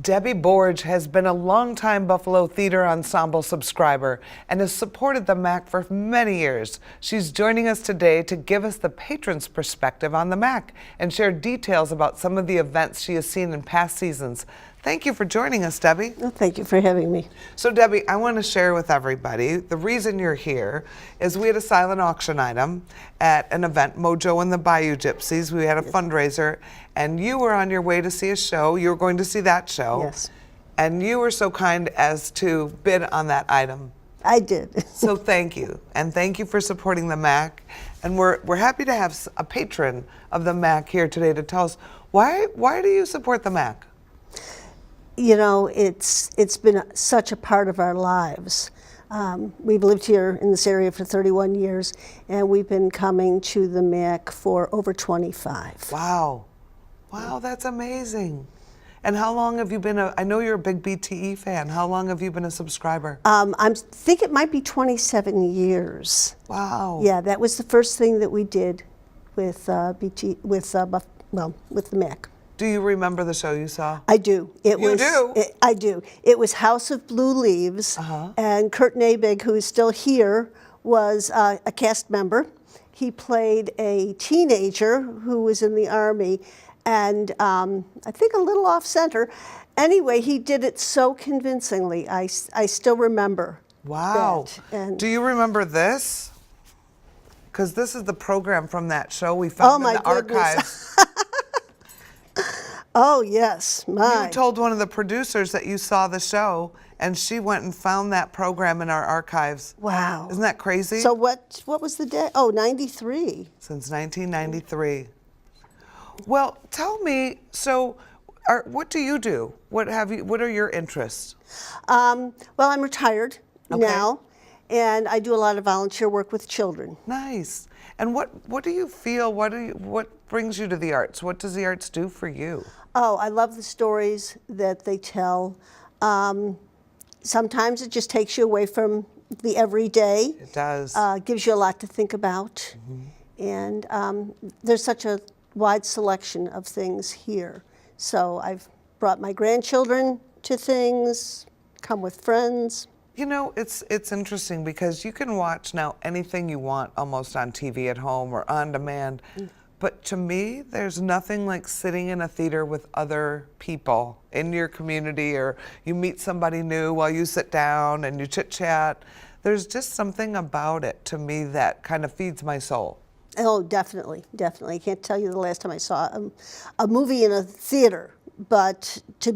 Debbie Borge has been a longtime Buffalo Theater Ensemble subscriber and has supported the MAC for many years. She's joining us today to give us the patron's perspective on the MAC and share details about some of the events she has seen in past seasons. Thank you for joining us, Debbie. Well, thank you for having me. So, Debbie, I want to share with everybody, the reason you're here is we had a silent auction item at an event, Mojo and the Bayou Gypsies. We had a fundraiser, and you were on your way to see a show. You were going to see that show. Yes. And you were so kind as to bid on that item. I did. So thank you, and thank you for supporting the MAC. And we're happy to have a patron of the MAC here today to tell us why do you support the MAC? You know, it's been such a part of our lives. We've lived here in this area for 31 years, and we've been coming to the MAC for over 25. Wow. Wow, that's amazing. And how long have you been I know you're a big BTE fan. How long have you been a subscriber? I think it might be 27 years. Wow. Yeah, that was the first thing that we did with the MAC. Do you remember the show you saw? I do. I do. It was House of Blue Leaves, and Kurt Nabig, who is still here, was a cast member. He played a teenager who was in the Army, and I think a little off-center. Anyway, he did it so convincingly. I still remember. Wow. That. And do you remember this? Because this is the program from that show we found in the archives. Oh, yes, my. You told one of the producers that you saw the show, and she went and found that program in our archives. Wow. Isn't that crazy? So what was the day? Oh, 93. Since 1993. Well, tell me, so what do you do? What are your interests? Well, I'm retired now, and I do a lot of volunteer work with children. Nice. And what do you feel, what brings you to the arts? What does the arts do for you? Oh, I love the stories that they tell. Sometimes it just takes you away from the everyday. It does. Gives you a lot to think about. And there's such a wide selection of things here. So I've brought my grandchildren to things, come with friends. You know, it's interesting because you can watch now anything you want almost on TV at home or on demand. But to me, there's nothing like sitting in a theater with other people in your community, or you meet somebody new while you sit down and you chit-chat. There's just something about it to me that kind of feeds my soul. Oh, definitely, definitely. I can't tell you the last time I saw a movie in a theater, but to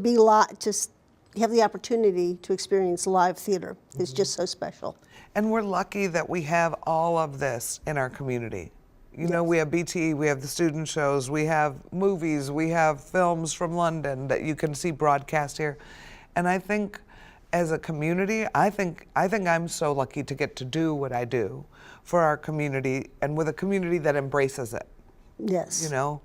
have the opportunity to experience live theater is just so special. And we're lucky that we have all of this in our community. You know, we have BTE, we have the student shows, we have movies, we have films from London that you can see broadcast here. And I think as a community, I think I'm so lucky to get to do what I do for our community, and with a community that embraces it. Yes. You know?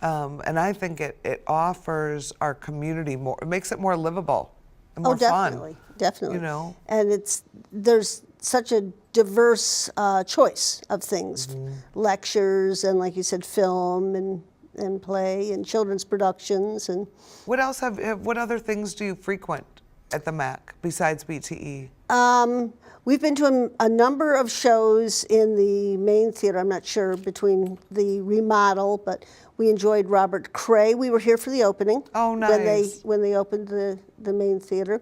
And I think it offers our community more, it makes it more livable and more definitely, fun. Definitely. You know? And there's such a diverse choice of things. Lectures and, like you said, film and play and children's productions. And what else what other things do you frequent at the MAC besides BTE? We've been to a number of shows in the main theater. I'm not sure between the remodel, but we enjoyed Robert Cray. We were here for the opening. Oh, nice. When they opened the main theater.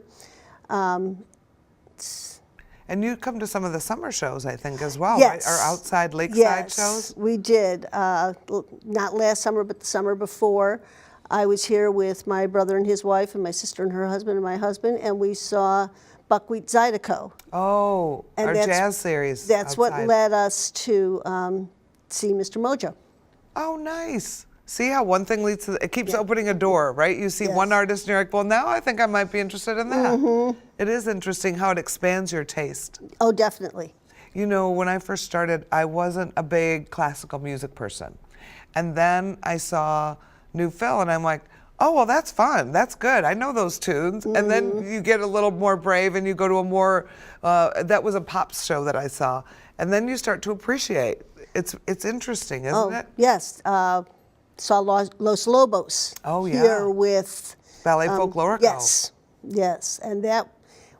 And you come to some of the summer shows, I think, as well, yes. right? Our outside lakeside shows? Yes, we did. Not last summer, but the summer before. I was here with my brother and his wife, and my sister and her husband, and my husband, and we saw Buckwheat Zydeco. Oh, and our jazz series. That's outside. what led us to see Mr. Mojo. Oh, nice. See how one thing leads to it keeps opening a door, right? You see one artist and you're like, well, now I think I might be interested in that. It is interesting how it expands your taste. Oh, definitely. You know, when I first started, I wasn't a big classical music person. And then I saw New Phil, and I'm like, oh, well, that's fun. That's good. I know those tunes. And then you get a little more brave and you go to a more, that was a pop show that I saw. And then you start to appreciate. It's interesting, isn't it? Yes. Saw Los Lobos here with Ballet Folklorico. Yes, yes. And that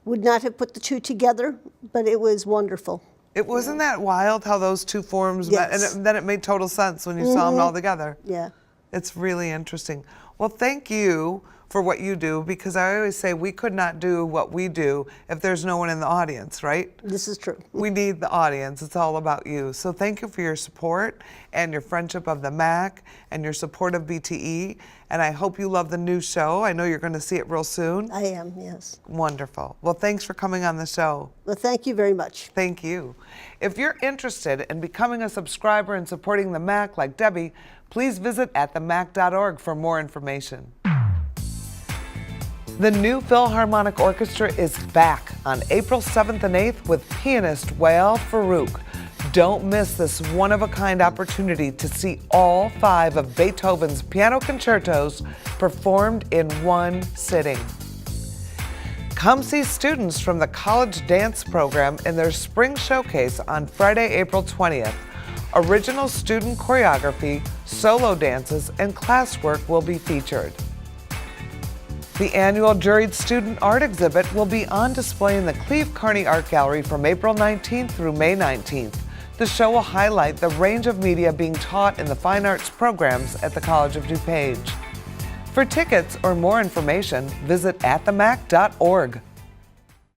would not have put the two together, but it was wonderful. It wasn't that wild how those two forms met, Yes. and then it made total sense when you saw them all together. Yeah. It's really interesting. Well, thank you for what you do, because I always say we could not do what we do if there's no one in the audience, right? This is true. We need the audience. It's all about you. So thank you for your support and your friendship of the MAC and your support of BTE. And I hope you love the new show. I know you're going to see it real soon. I am, yes. Wonderful. Well, thanks for coming on the show. Well, thank you very much. Thank you. If you're interested in becoming a subscriber and supporting the MAC like Debbie, please visit atthemac.org for more information. The new Philharmonic Orchestra is back on April 7th and 8th with pianist Wael Farouk. Don't miss this one-of-a-kind opportunity to see all 5 of Beethoven's piano concertos performed in one sitting. Come see students from the college dance program in their spring showcase on Friday, April 20th. Original student choreography, solo dances, and classwork will be featured. The annual Juried Student Art Exhibit will be on display in the Cleve Carney Art Gallery from April 19th through May 19th. The show will highlight the range of media being taught in the fine arts programs at the College of DuPage. For tickets or more information, visit atthemac.org.